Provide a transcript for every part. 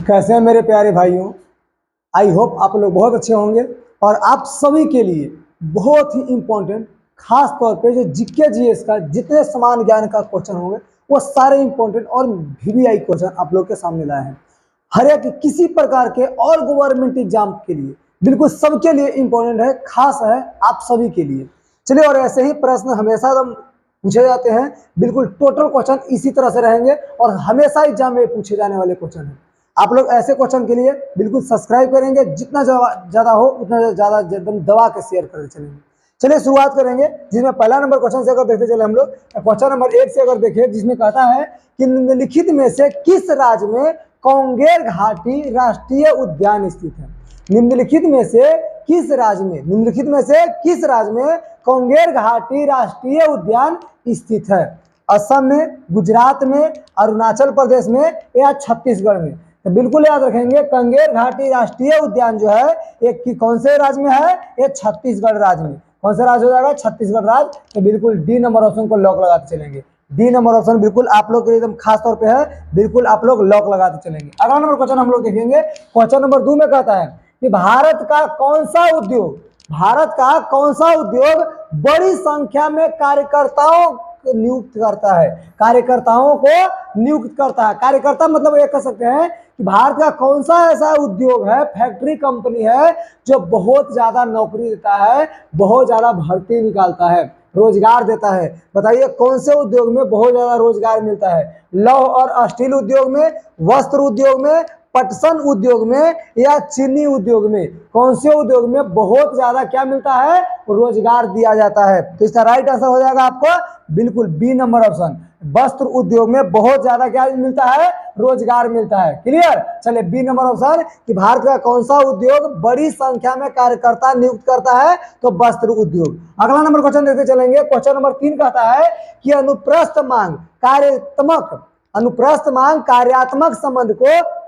कैसे हैं मेरे प्यारे भाइयों। आई होप आप लोग बहुत अच्छे होंगे। और आप सभी के लिए बहुत ही इम्पोर्टेंट, खास तौर पे जो जीके जीएस का जितने समान ज्ञान का क्वेश्चन होंगे वो सारे इम्पोर्टेंट और वीवीआई क्वेश्चन आप लोग के सामने लाए हैं। हर एक किसी प्रकार के और गवर्नमेंट एग्जाम के लिए बिल्कुल सबके लिए इम्पोर्टेंट है, खास है आप सभी के लिए। चलिए, और ऐसे ही प्रश्न हमेशा पूछे जाते हैं। बिल्कुल टोटल क्वेश्चन इसी तरह से रहेंगे और हमेशा एग्जाम में पूछे जाने वाले क्वेश्चन हैं। आप लोग ऐसे क्वेश्चन के लिए बिल्कुल सब्सक्राइब करेंगे, जितना ज़्यादा हो उतना ज़्यादा एकदम दबा के शेयर करते चलेंगे। चलिए शुरुआत करेंगे, जिसमें पहला नंबर क्वेश्चन से अगर देखते चले हम लोग, क्वेश्चन नंबर 1 से अगर देखें, जिसमें कहता है कि निम्नलिखित में से किस राज्य में कांगेर घाटी राष्ट्रीय उद्यान स्थित है। निम्नलिखित में से किस राज्य में कांगेर घाटी राष्ट्रीय उद्यान स्थित है। असम में, गुजरात में, अरुणाचल प्रदेश में या छत्तीसगढ़ में। तो बिल्कुल याद रखेंगे, कांगेर घाटी राष्ट्रीय उद्यान जो है ये कौन से राज्य में है, ये छत्तीसगढ़ राज्य में। कौन सा राज्य हो जाएगा, छत्तीसगढ़ राज्य। तो बिल्कुल डी नंबर ऑप्शन को लॉक लगाते चलेंगे। डी नंबर ऑप्शन बिल्कुल आप लोग के लिए एकदम खास तौर पे है, बिल्कुल आप लोग लॉक लगाते चलेंगे। अगला नंबर क्वेश्चन हम लोग देखेंगे, क्वेश्चन नंबर 2 में कहता है कि भारत का कौन सा उद्योग बड़ी संख्या में कार्यकर्ताओं को नियुक्त करता है। कार्यकर्ता मतलब ये कह सकते हैं कि भारत का कौन सा ऐसा उद्योग है, फैक्ट्री कंपनी है जो बहुत ज्यादा नौकरी देता है, बहुत ज्यादा भर्ती निकालता है, रोजगार देता है। बताइए कौन से उद्योग में बहुत ज्यादा रोजगार मिलता है। लौह और स्टील उद्योग में, वस्त्र उद्योग में, पटसन उद्योग में या चीनी उद्योग में। कौन से उद्योग में बहुत ज्यादा क्या मिलता है, रोजगार दिया जाता है। तो इसका राइट आंसर हो जाएगा आपको बिल्कुल बी नंबर ऑप्शन। वस्त्र उद्योग में बहुत ज्यादा क्या मिलता है, रोजगार मिलता है। क्लियर। चलिए बी नंबर ऑप्शन कि भारत का कौन सा उद्योग बड़ी संख्या में कार्यकर्ता नियुक्त करता है, तो वस्त्र उद्योग। अगला नंबर क्वेश्चन देखते चलेंगे, क्वेश्चन नंबर 3 कहता है कि अनुप्रस्थ मांग कार्यात्मक संबंध को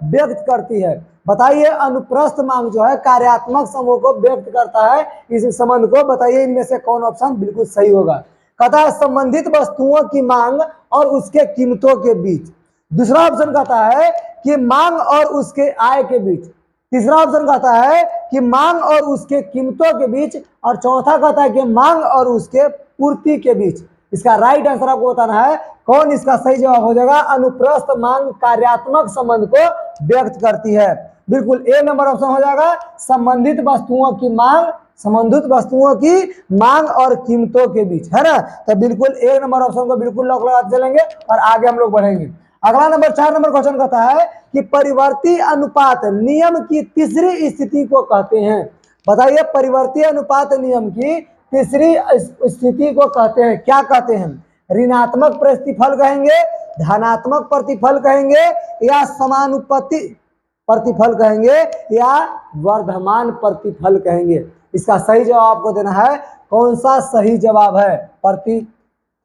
व्यक्त करती है। बताइए अनुप्रस्थ मांग जो है कार्यात्मक संबंध को व्यक्त करता है, इस संबंध को बताइए इनमें से कौन ऑप्शन बिल्कुल सही होगा। कहता है संबंधित वस्तुओं की मांग और उसके कीमतों के बीच। दूसरा ऑप्शन कहता है कि मांग और उसके आय के बीच। तीसरा ऑप्शन कहता है कि मांग और उसके कीमतों के बीच। और चौथा कहता है कि मांग और उसके पूर्ति के बीच। इसका राइट आंसर आपको बताना है कौन इसका सही जवाब हो जाएगा। अनुप्रस्थ मांग कार्यात्मक संबंध को व्यक्त करती है। बिल्कुल ए नंबर ऑप्शन हो जाएगा, संबंधित वस्तुओं की मांग और कीमतों के बीच, है ना। तो बिल्कुल ए नंबर ऑप्शन को बिल्कुल लॉक लगाते चलेंगे और आगे हम लोग बढ़ेंगे। अगला नंबर 4 नंबर क्वेश्चन कहता है कि परिवर्ती अनुपात नियम की तीसरी स्थिति को कहते हैं। बताइए परिवर्ती अनुपात नियम की तीसरी स्थिति को कहते हैं, क्या कहते हैं। ऋणात्मक प्रतिफल कहेंगे, धनात्मक प्रतिफल कहेंगे या समानुपाती प्रतिफल कहेंगे या वर्धमान प्रतिफल कहेंगे। इसका सही जवाब आपको देना है। कौन सा सही जवाब है।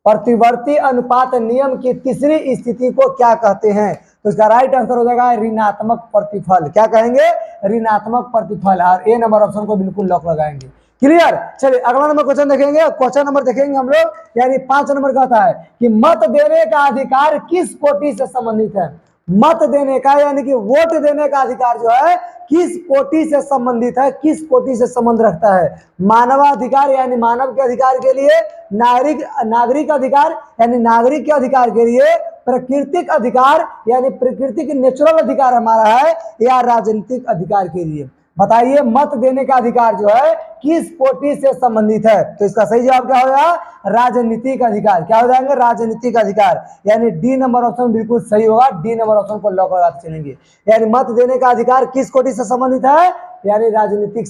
प्रतिवर्ती अनुपात नियम की तीसरी स्थिति को क्या कहते हैं। तो इसका राइट आंसर हो जाएगा ऋणात्मक प्रतिफल। क्या कहेंगे, ऋणात्मक प्रतिफल। और ए नंबर ऑप्शन को बिल्कुल लॉक लगाएंगे। क्लियर। चलिए अगला नंबर क्वेश्चन देखेंगे, क्वेश्चन नंबर देखेंगे हम लोग, यानी 5 नंबर कहता है कि मत देने का अधिकार किस कोटि से संबंधित है। मत देने का यानी कि वोट देने का अधिकार जो है किस कोटि से संबंधित है, किस कोटि से संबंध रखता है। मानवाधिकार यानी मानव के अधिकार के लिए, नागरिक अधिकार यानी नागरिक के अधिकार के लिए, प्राकृतिक अधिकार यानी प्रकृति नेचुरल अधिकार हमारा है, या राजनीतिक अधिकार के लिए। बताइए मत देने का अधिकार जो है किस कोटि से संबंधित है। तो इसका सही जवाब क्या होगा, राजनीतिक अधिकार। क्या हो जाएंगे, राजनीतिक अधिकार। यानी डी नंबर ऑप्शन बिल्कुल सही होगा। डी नंबर ऑप्शन को लॉक लगाते चलेंगे। यानी मत देने का अधिकार किस कोटि से संबंधित है, यानी राजनीतिक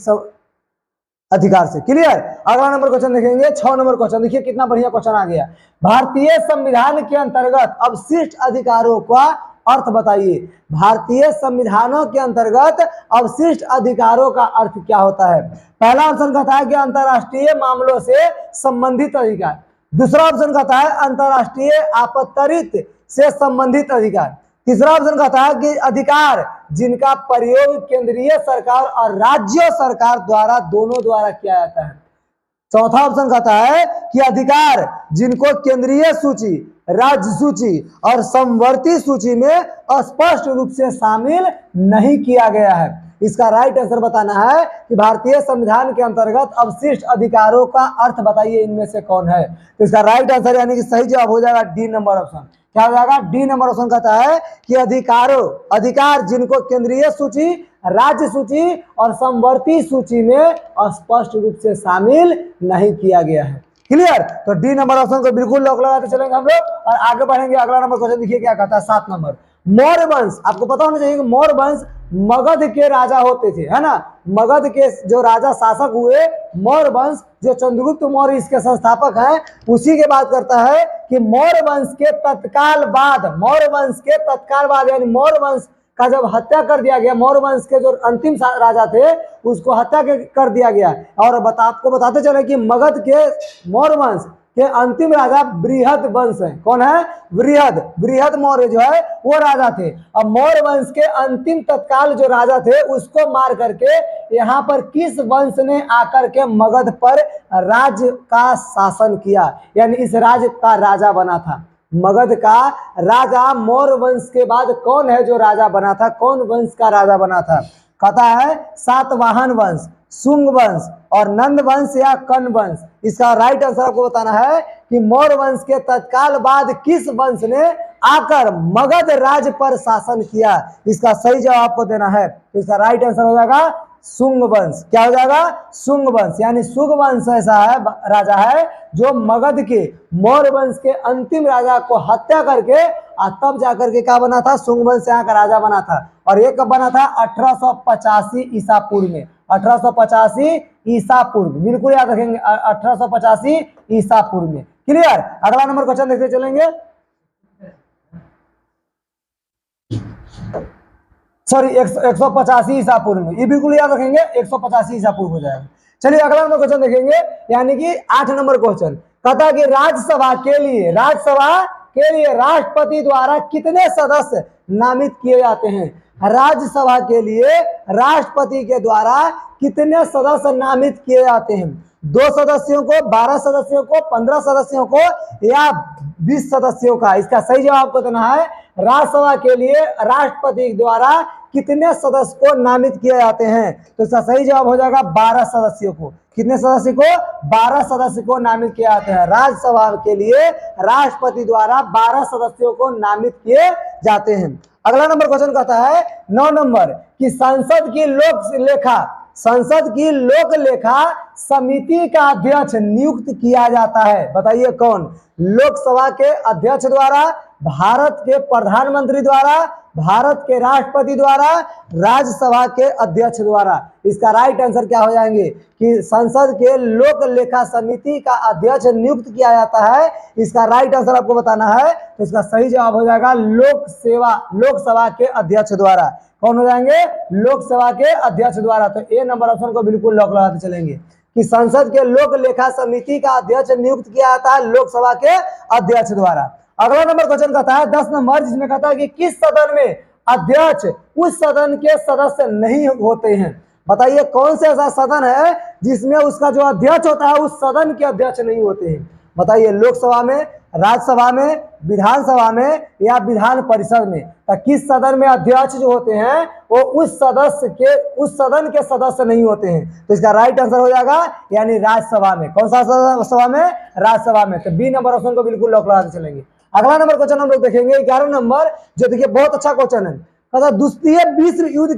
अधिकार से। क्लियर। अगला नंबर क्वेश्चन देखेंगे, 6 नंबर क्वेश्चन। देखिए कितना बढ़िया क्वेश्चन आ गया। भारतीय संविधान के अंतर्गत अवशिष्ट अधिकारों का अर्थ बताइए। भारतीय संविधानों के अंतर्गत अवशिष्ट अधिकारों का अर्थ क्या होता है। पहला ऑप्शन कहता है कि अंतरराष्ट्रीय मामलों से संबंधित अधिकार। दूसरा ऑप्शन कहता है अंतरराष्ट्रीय आपत्तिरित से संबंधित अधिकार। तीसरा ऑप्शन कहता है कि अधिकार जिनका प्रयोग केंद्रीय सरकार और राज्य सरकार द्वारा दोनों द्वारा किया जाता है। चौथा ऑप्शन कहता है कि अधिकार जिनको केंद्रीय सूची राज्य सूची और समवर्ती सूची में स्पष्ट रूप से शामिल नहीं किया गया है। इसका राइट आंसर बताना है कि भारतीय संविधान के अंतर्गत अवशिष्ट अधिकारों का अर्थ बताइए इनमें से कौन है। तो इसका राइट आंसर यानी कि सही जवाब हो जाएगा डी नंबर ऑप्शन। क्या हो जाएगा? डी नंबर ऑप्शन कहता है कि अधिकार जिनको केंद्रीय सूची, राज्य सूची और समवर्ती सूची में स्पष्ट रूप से शामिल नहीं किया गया है। क्लियर? तो डी नंबर ऑप्शन को बिल्कुल लॉक लगाते चलेंगे हम लोग और आगे बढ़ेंगे। अगला नंबर क्वेश्चन देखिए क्या कहता है, 7 नंबर। मौर्य वंश, आपको पता होना चाहिए कि मौर्य वंश मगध के राजा होते थे, है ना। मगध के जो राजा शासक हुए मौर्य वंश, जो चंद्रगुप्त मौर्य इसके संस्थापक हैं, उसी के बात करता है कि मौर्य वंश के तत्काल बाद यानी मौर्य वंश का जब हत्या कर दिया गया, मौर्य वंश के जो अंतिम राजा थे उसको हत्या कर दिया गया। और आपको बताते चले कि मगध के मौर्य वंश के अंतिम राजा बृहद वंश है। कौन है? बृहद मौर्य जो है वो राजा थे। अब मौर्य वंश के अंतिम तत्काल जो राजा थे उसको मार करके यहाँ पर किस वंश ने आकर के मगध पर राज्य का शासन किया, यानी इस राज्य का राजा बना था। मगध का राजा मौर्य वंश के बाद कौन है जो राजा बना था? कौन वंश का राजा बना था? कहता है सातवाहन वंश, शुंग वंश और नंद वंश या कर्ण वंश। इसका राइट आंसर आपको बताना है कि मौर्य वंश के तत्काल बाद किस वंश ने आकर मगध राज्य पर शासन किया। इसका सही जवाब आपको देना है। तो इसका राइट आंसर हो जाएगा शुंग वंश। क्या हो जाएगा? शुंग वंश। यानी शुंग वंश ऐसा है राजा है जो मगध के मौर्य वंश के अंतिम राजा को हत्या करके और तब जाकर के क्या बना था? शुंग वंश यहाँ का राजा बना था। और ये कब बना था? 1885 ईसा पूर्व में। 1885 ईसा पूर्व, बिल्कुल याद रखेंगे, 1885 ईसा पूर्व में। क्लियर? अगला नंबर क्वेश्चन देखते चलेंगे। सॉरी 185 ईसा पूर्व में, ये बिल्कुल याद रखेंगे, 185 ईसा पूर्व हो जाएगा। चलिए अगला नंबर क्वेश्चन देखेंगे, यानी कि 8 नंबर क्वेश्चन। कहता है कि राज्यसभा के लिए राष्ट्रपति द्वारा कितने सदस्य नामित किए जाते हैं? राज्यसभा के लिए राष्ट्रपति के द्वारा कितने सदस्य नामित किए जाते हैं? 2 सदस्यों को, 12 सदस्यों को, 15 सदस्यों को या 20 सदस्यों का? इसका सही जवाब आपको देना है। राज्यसभा के लिए राष्ट्रपति द्वारा कितने सदस्य को नामित किए जाते हैं? तो इसका सही जवाब हो जाएगा 12 सदस्यों को। कितने सदस्य को? 12 सदस्य को नामित किए जाते हैं। राज्यसभा के लिए राष्ट्रपति द्वारा 12 सदस्यों को नामित किए जाते हैं। अगला नंबर क्वेश्चन कहता है 9 नंबर कि संसद की लोक लेखा समिति का अध्यक्ष नियुक्त किया जाता है। बताइए कौन? लोकसभा के अध्यक्ष द्वारा, भारत के प्रधानमंत्री द्वारा, भारत के राष्ट्रपति द्वारा, राज्यसभा के अध्यक्ष द्वारा। इसका राइट आंसर क्या हो जाएंगे कि संसद के लोक लेखा समिति का अध्यक्ष नियुक्त किया जाता है। इसका राइट आंसर आपको बताना है। तो इसका सही जवाब हो जाएगा लोकसभा के अध्यक्ष द्वारा। कौन हो जाएंगे? लोकसभा के अध्यक्ष द्वारा। तो ए नंबर ऑप्शन को बिल्कुल लॉक लगाते चलेंगे कि संसद के लोक लेखा समिति का अध्यक्ष नियुक्त किया जाता है लोकसभा के अध्यक्ष द्वारा। अगला नंबर क्वेश्चन कहता है 10 नंबर, जिसमें कहता है कि किस सदन में अध्यक्ष उस सदन के सदस्य नहीं होते हैं? बताइए कौन सा ऐसा सदन है जिसमें उसका जो अध्यक्ष होता है उस सदन के अध्यक्ष नहीं होते हैं? बताइए, लोकसभा में, राज्यसभा में, विधानसभा में या विधान परिषद में? तो किस सदन में अध्यक्ष जो होते हैं वो उस सदन के सदस्य नहीं होते हैं? तो इसका राइट आंसर हो जाएगा यानी राज्यसभा में। कौन सा सभा में? राज्यसभा में। तो बी नंबर ऑप्शन को बिल्कुल लॉक लगाते चलेंगे। अगला नंबर क्वेश्चन हम लोग देखेंगे 11 नंबर, जो देखिए बहुत अच्छा क्वेश्चन है। कहता द्वितीय विश्व युद्ध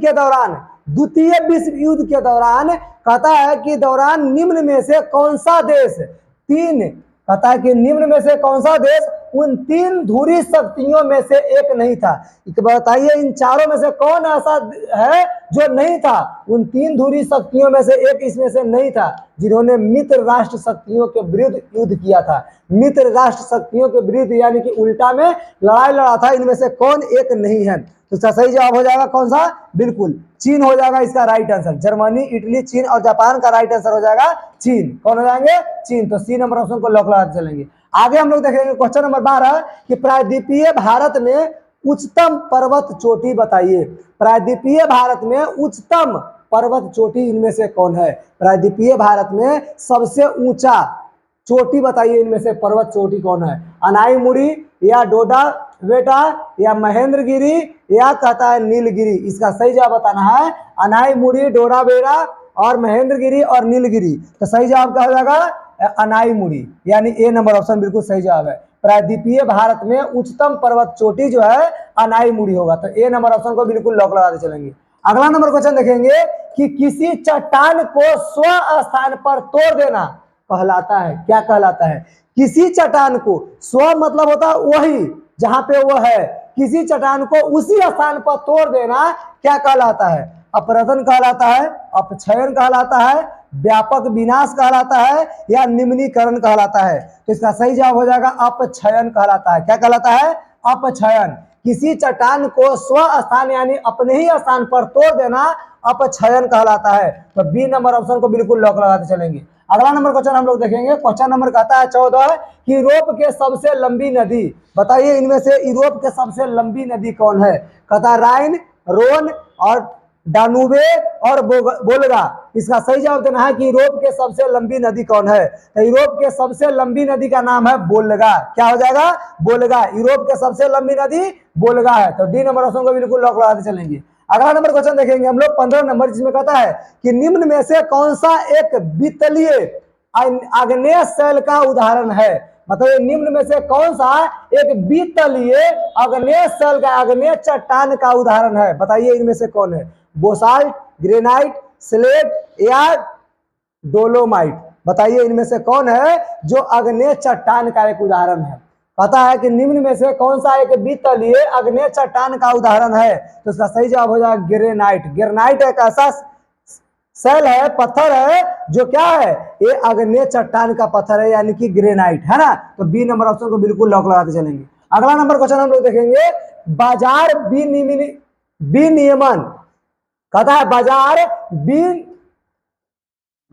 के दौरान कहता है कि दौरान निम्न में से कौन सा देश कहता है कि निम्न में से कौन सा देश उन 3 धुरी शक्तियों में से एक नहीं था? बताइए इन चारों में से कौन ऐसा है जो नहीं था? उन 3 धुरी शक्तियों में से एक इसमें से नहीं था जिन्होंने मित्र राष्ट्र शक्तियों के विरुद्ध युद्ध किया था। मित्र राष्ट्र शक्तियों के विरुद्ध यानी कि उल्टा में लड़ाई लड़ा था। इनमें से कौन एक नहीं है? तो इसका सही जवाब हो जाएगा कौन सा? बिल्कुल चीन हो जाएगा इसका राइट आंसर। जर्मनी, इटली, चीन और जापान का राइट आंसर हो जाएगा चीन। कौन हो जाएंगे? चीन। तो सी नंबर ऑप्शन को लॉक लगाते चलेंगे। आगे हम लोग देखेंगे क्वेश्चन नंबर 12 कि प्रायद्वीपीय भारत में उच्चतम पर्वत चोटी बताइए। प्रायद्वीपीय भारत में उच्चतम पर्वत चोटी इनमें से कौन है? प्रायद्वीपीय भारत में सबसे ऊंचा चोटी बताइए इनमें से पर्वत चोटी कौन है? अनाईमुड़ी या डोडा बेटा या महेंद्रगिरी या कहता है नीलगिरी। इसका सही जवाब बताना है अनाईमुड़ी, डोडाबेड़ा और महेंद्रगिरी और नीलगिरी। तो सही जवाब क्या हो जाएगा? अनाईमुड़ी, यानी ए नंबर ऑप्शन बिल्कुल सही जवाब है। प्रायद्वीपीय भारत में उच्चतम पर्वत चोटी जो है अनाईमुड़ी होगा। तो ए नंबर ऑप्शन को बिल्कुल लॉक लगाते चलेंगे। अगला नंबर क्वेश्चन देखेंगे कि किसी चट्टान को स्व स्थान पर तोड़ देना कहलाता है, क्या कहलाता है? किसी चट्टान को, स्व मतलब होता है वही जहां पे वो है, किसी चट्टान को उसी स्थान पर तोड़ देना क्या कहलाता है? अपरदन कहलाता है, अपक्षयन कहलाता है, व्यापक विनाश कहलाता है या निम्नीकरण कहलाता है? तो इसका सही जवाब हो जाएगा अपक्षयन कहलाता है। क्या कहलाता है? अपक्षयन। किसी चट्टान को स्व स्थान यानी अपने ही स्थान पर तोड़ देना अपक्षयन कहलाता है। तो बी नंबर ऑप्शन को बिल्कुल लॉक लगाते चलेंगे। अगला नंबर क्वेश्चन हम लोग देखेंगे। क्वेश्चन नंबर कहता है 14 कि यूरोप के सबसे लंबी नदी बताइए इनमें से यूरोप के सबसे लंबी नदी कौन है? कहता है राइन, रोन और डानूबे और बोलगा। इसका सही जवाब देना है कि यूरोप के सबसे लंबी नदी कौन है? तो यूरोप के सबसे लंबी नदी का नाम है बोलगा। क्या हो जाएगा? बोलगा। यूरोप के सबसे लंबी नदी बोलगा है। तो डी नंबर ऑप्शन को बिल्कुल लॉक लगाते चलेंगे। अगला नंबर क्वेश्चन देखेंगे हम लोग 15 नंबर, जिसमें कहता है कि निम्न में से कौन सा एक वितलीय आग्नेय शैल का उदाहरण है? मतलब निम्न में से कौन सा एक वितलीय आग्नेय शैल का, आग्नेय चट्टान का उदाहरण है? बताइए इनमें से कौन है? बोसाल्ट, ग्रेनाइट, स्लेट या डोलोमाइट। बताइए इनमें से कौन है जो आग्नेय चट्टान का एक उदाहरण है? पता है कि निम्न में से कौन सा एक वितलीय आग्नेय चट्टान का उदाहरण है? तो इसका सही जवाब हो जाएगा ग्रेनाइट। ग्रेनाइट एक ऐसा सेल है, पत्थर है जो क्या है? ये आग्नेय चट्टान का पत्थर है, यानी कि ग्रेनाइट है ना। तो बी नंबर ऑप्शन को बिल्कुल लॉक लगाते चलेंगे। अगला नंबर क्वेश्चन हम लोग देखेंगे बाजार विनियमन। कहता है बाजार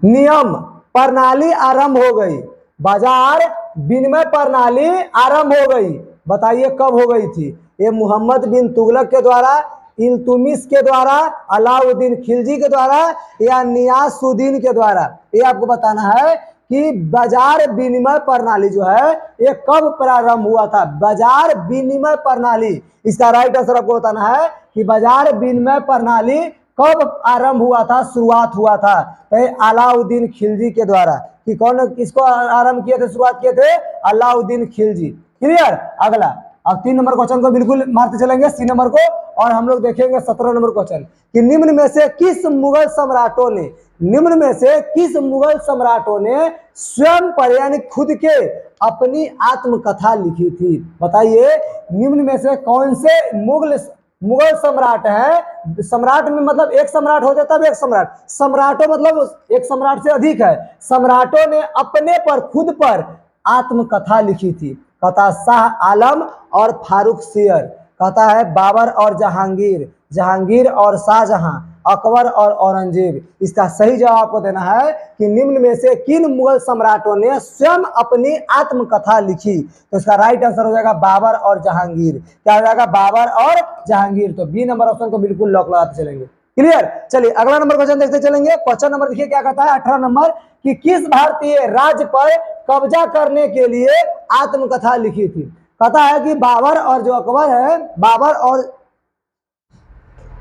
विनियम प्रणाली आरंभ हो गई। बाजार विनिमय प्रणाली आरंभ हो गई। बताइए कब हो गई थी? ये मोहम्मद बिन तुगलक के द्वारा, इल्तुतमिश के द्वारा, अलाउद्दीन खिलजी के द्वारा या नियासुद्दीन के द्वारा? ये आपको बताना है कि बाजार विनिमय प्रणाली जो है ये कब प्रारंभ हुआ था? बाजार विनिमय प्रणाली, इसका राइट आंसर आपको बताना है कि बाजार विनिमय प्रणाली कब आरंभ हुआ था, शुरुआत हुआ था? तो अलाउद्दीन खिलजी के द्वारा। कि कौन किसको आरंभ किए थे, शुरुआत किए थे? अलाउद्दीन खिलजी। क्लियर। अगला अब 3 नंबर क्वेश्चन को बिल्कुल मारते चलेंगे, सी नंबर को, और हम लोग देखेंगे 17 नंबर क्वेश्चन कि निम्न में से किस मुगल सम्राटों ने, निम्न में से किस मुगल सम्राटों ने स्वयं पर यानी खुद के अपनी आत्मकथा लिखी थी? बताइए निम्न में से कौन से मुगल सम्राट है? सम्राट में मतलब एक सम्राट हो जाता है, एक सम्राट, सम्राटों मतलब एक सम्राट से अधिक है। सम्राटों ने अपने पर, खुद पर आत्मकथा लिखी थी। कहता शाह आलम और फारूक सियर, कहता है बाबर और जहांगीर, जहांगीर और शाहजहां, अकबर और औरंगजेब। इसका सही जवाब आपको देना है कि निम्न में से किन मुगल सम्राटों ने स्वयं अपनी आत्मकथा लिखी? तो इसका राइट आंसर हो जाएगा बाबर और जहांगीर। क्या हो जाएगा? बाबर और जहांगीर। तो बी नंबर ऑप्शन को बिल्कुल लॉक लगाते चलेंगे। क्लियर। चलिए अगला नंबर क्वेश्चन देखते चलेंगे। क्वेश्चन नंबर देखिए क्या कहता है 18 नंबर कि किस भारतीय राज्य पर कब्जा करने के लिए आत्मकथा लिखी थी? कहता है कि बाबर और जो अकबर है,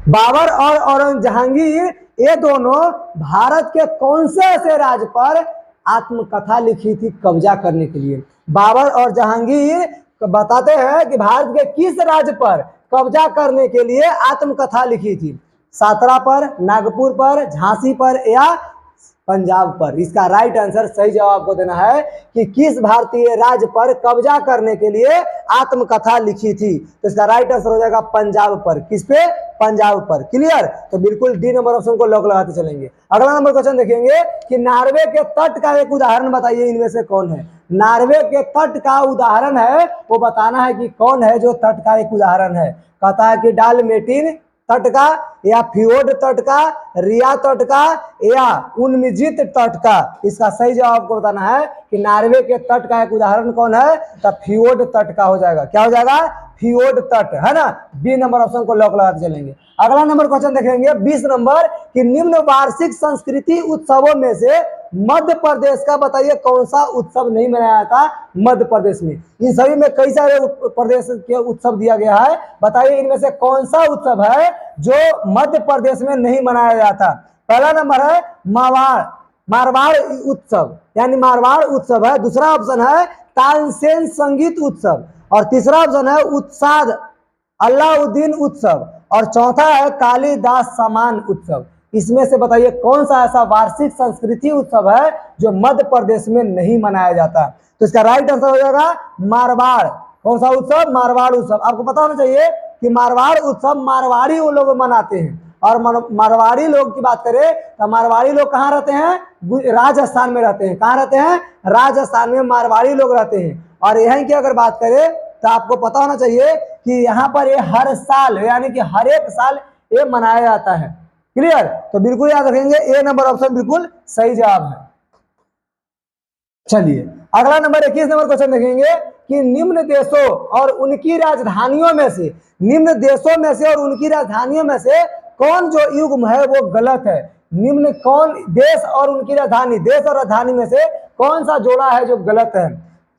बाबर और जहांगीर, ये दोनों भारत के कौन से ऐसे राज्य पर आत्मकथा लिखी थी कब्जा करने के लिए? बाबर और जहांगीर बताते हैं कि भारत के किस राज्य पर कब्जा करने के लिए आत्मकथा लिखी थी? सातारा पर, नागपुर पर, झांसी पर या पंजाब पर? इसका राइट आंसर, सही जवाब आपको देना है कि किस भारतीय राज्य पर कब्जा करने के लिए आत्मकथा लिखी थी? तो इसका राइट आंसर हो जाएगा पंजाब पर। किस पे? पंजाब पर। क्लियर। तो बिल्कुल डी नंबर ऑप्शन को लॉक लगाते चलेंगे। अगला नंबर क्वेश्चन देखेंगे कि नार्वे के तट का एक उदाहरण बताइए इनमें से कौन है? नार्वे के तट का उदाहरण है वो बताना है कि कौन है जो तट का एक उदाहरण है। कहता है कि डालमेटिन तट का या फ्योर्ड तट का, रिया तट का या उन्मजित तट का? इसका सही जवाब आपको बताना है कि नार्वे के तट का एक उदाहरण कौन है? तो फ्योर्ड तट का हो जाएगा। क्या हो जाएगा? फियोर्ड तट, है ना। बी नंबर ऑप्शन को लॉक लगाते चलेंगे। अगला नंबर क्वेश्चन देखेंगे 20 नंबर कि निम्न वार्षिक संस्कृति उत्सवों में से मध्य प्रदेश का बताइए कौन सा उत्सव नहीं मनाया था मध्य प्रदेश में। इन सभी में कई सारे प्रदेश के उत्सव दिया गया है, बताइए इनमें से कौन सा उत्सव है जो मध्य प्रदेश में नहीं मनाया जाता। पहला नंबर है मारवाड़ उत्सव, यानी मारवाड़ उत्सव है। दूसरा ऑप्शन है तानसेन संगीत उत्सव, और तीसरा ऑप्शन है उत्साद अलाउद्दीन उत्सव, और चौथा है कालिदास सम्मान उत्सव। इसमें से बताइए कौन सा ऐसा वार्षिक संस्कृति उत्सव है जो मध्य प्रदेश में नहीं मनाया जाता। तो इसका राइट आंसर हो जाएगा मारवाड़। कौन सा उत्सव? मारवाड़ उत्सव। आपको पता होना चाहिए कि मारवाड़ उत्सव मारवाड़ी वो लोग मनाते हैं, और मारवाड़ी लोग की बात करें तो मारवाड़ी लोग कहाँ रहते हैं? राजस्थान में रहते हैं। कहाँ रहते हैं? राजस्थान में मारवाड़ी लोग रहते हैं। और यहीं की अगर बात करें तो आपको पता होना चाहिए कि यहाँ पर ये हर साल यानी कि हर एक साल ये मनाया जाता है। क्लियर? तो बिल्कुल याद रखेंगे, ए नंबर ऑप्शन बिल्कुल सही जवाब है। चलिए अगला नंबर 21 नंबर क्वेश्चन देखेंगे कि निम्न देशों और उनकी राजधानियों में से, निम्न देशों में से और उनकी राजधानियों में से कौन जो युग्म है वो गलत है। निम्न कौन देश और उनकी राजधानी, देश और राजधानी में से कौन सा जोड़ा है जो गलत है?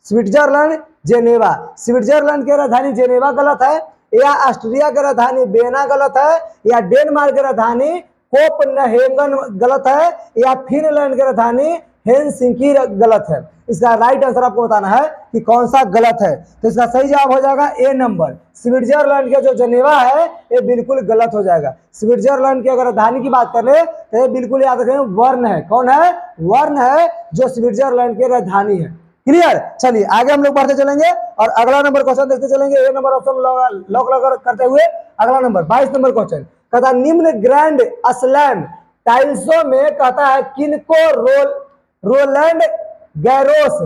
Switzerland, Geneva. स्विट्जरलैंड की राजधानी जेनेवा गलत है, या ऑस्ट्रिया की राजधानी बेना गलत है, या डेनमार्क की राजधानी कोपनहेगन गलत है, या फिनलैंड की राजधानी हेलसिंकी गलत है। इसका राइट आंसर आपको बताना है कि कौन सा गलत है। तो इसका सही जवाब हो जाएगा ए नंबर। स्विट्जरलैंड के जो जेनेवा है ये बिल्कुल गलत हो जाएगा। स्विट्जरलैंड की अगर राजधानी की बात कर ले तो ये बिल्कुल याद रखें वर्ण है। कौन है? वर्ण है जो स्विट्जरलैंड की राजधानी है। क्लियर? चलिए आगे हम लोग बढ़ते चलेंगे और अगला नंबर क्वेश्चन देखते चलेंगे। ए नंबर ऑप्शन लॉक करते हुए अगला नंबर 22 नंबर क्वेश्चन कहता निम्न ग्रैंड स्लैम टाइल्सों में कहता है किनको रोलैंड गैरोस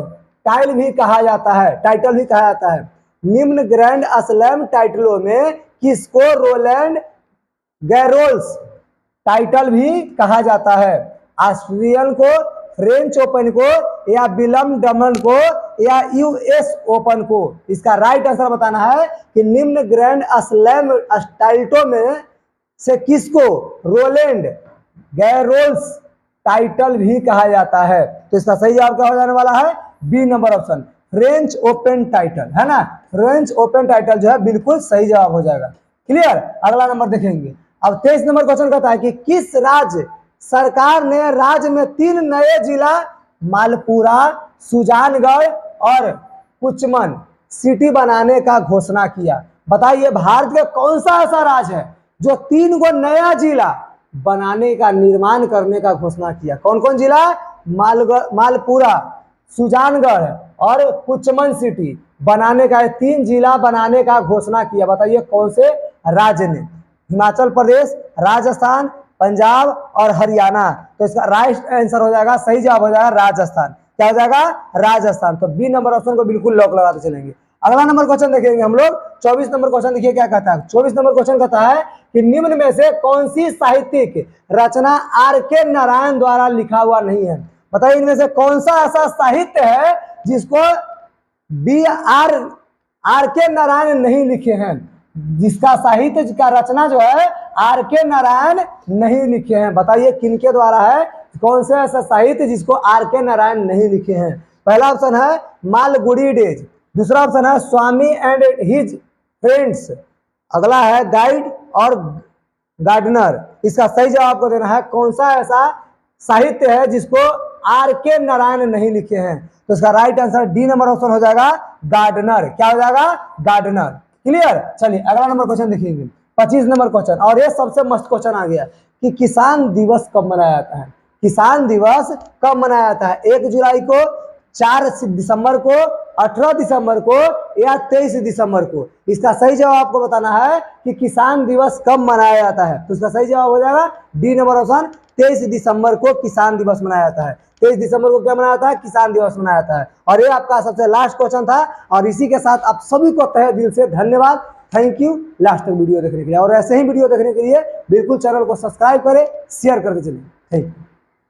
टाइल भी कहा जाता है, टाइटल भी कहा जाता है। निम्न ग्रैंड स्लैम टाइटलों में किसको रोलैंड गैरोस टाइटल भी कहा जाता है? ऑस्ट्रेलियन को, फ्रेंच ओपन को, या विंबलडन को, या यूएस ओपन को? इसका राइट आंसर बताना है कि निम्न ग्रैंड स्लैम टाइटलों में से किसको रोलैंड गैरोस टाइटल भी कहा जाता है? तो इसका सही जवाब क्या हो जाने वाला है? B number option, French Open title, है ना। फ्रेंच ओपन टाइटल जो है बिल्कुल सही जवाब हो जाएगा। क्लियर? अगला नंबर देखेंगे। अब 23 नंबर क्वेश्चन कहता है कि किस राज्य सरकार ने राज्य में 3 नए जिला मालपुरा, सुजानगढ़ और कुचमन सिटी बनाने का घोषणा किया? बताइए भारत का कौन सा ऐसा राज्य है जो 3 को नया जिला बनाने का, निर्माण करने का घोषणा किया? कौन कौन जिला? मालपुरा, सुजानगढ़ और कुचमन सिटी बनाने का, 3 जिला बनाने का घोषणा किया। बताइए कौन से राज्य ने? हिमाचल प्रदेश, राजस्थान, पंजाब और हरियाणा। तो इसका राइट आंसर हो जाएगा, सही जवाब हो जाएगा राजस्थान। क्या हो जाएगा? राजस्थान। तो बी नंबर ऑप्शन को बिल्कुल लॉक लगाते चलेंगे। अगला नंबर क्वेश्चन देखेंगे हम लोग 24 नंबर क्वेश्चन। देखिए क्या कहता है 24 नंबर क्वेश्चन कहता है कि निम्न में से कौन सी साहित्यिक रचना आर.के. नारायण द्वारा लिखा हुआ नहीं है? बताइए इनमें से कौन सा ऐसा साहित्य है जिसको आर.के. नारायण नहीं लिखे हैं, जिसका साहित्य का रचना जो है आर.के. नारायण नहीं लिखे हैं? बताइए किनके द्वारा है? कौन से ऐसा साहित्य जिसको आर.के. नारायण नहीं लिखे हैं? पहला ऑप्शन है मालगुडी डेज, दूसरा ऑप्शन है स्वामी एंड हिज फ्रेंड्स, अगला है गाइड और गार्डनर। इसका सही जवाब आपको देना है कौन सा ऐसा साहित्य है जिसको आर.के. नारायण नहीं लिखे हैं? तो इसका right answer D number option हो जाएगा गार्डनर। क्या हो जाएगा? गार्डनर। क्लियर? चलिए अगला नंबर क्वेश्चन देखेंगे 25 नंबर क्वेश्चन, और ये सबसे मस्त क्वेश्चन आ गया कि किसान दिवस कब मनाया जाता है? किसान दिवस कब मनाया जाता है? 1 जुलाई को, 4 दिसंबर को, 18 दिसंबर को, या 23 दिसंबर को? इसका सही जवाब आपको बताना है कि किसान दिवस कब मनाया जाता है। तो इसका सही जवाब हो जाएगा डी नंबर ऑप्शन, 23 दिसंबर को किसान दिवस मनाया जाता है। 23 दिसंबर को क्या मनाया जाता है? किसान दिवस मनाया जाता है। और ये आपका सबसे लास्ट क्वेश्चन था, और इसी के साथ आप सभी को तहे दिल से धन्यवाद, थैंक यू लास्ट तक वीडियो देखने के लिए। और ऐसे ही वीडियो देखने के लिए बिल्कुल चैनल को सब्सक्राइब करें, शेयर करके चलिए। Thank you.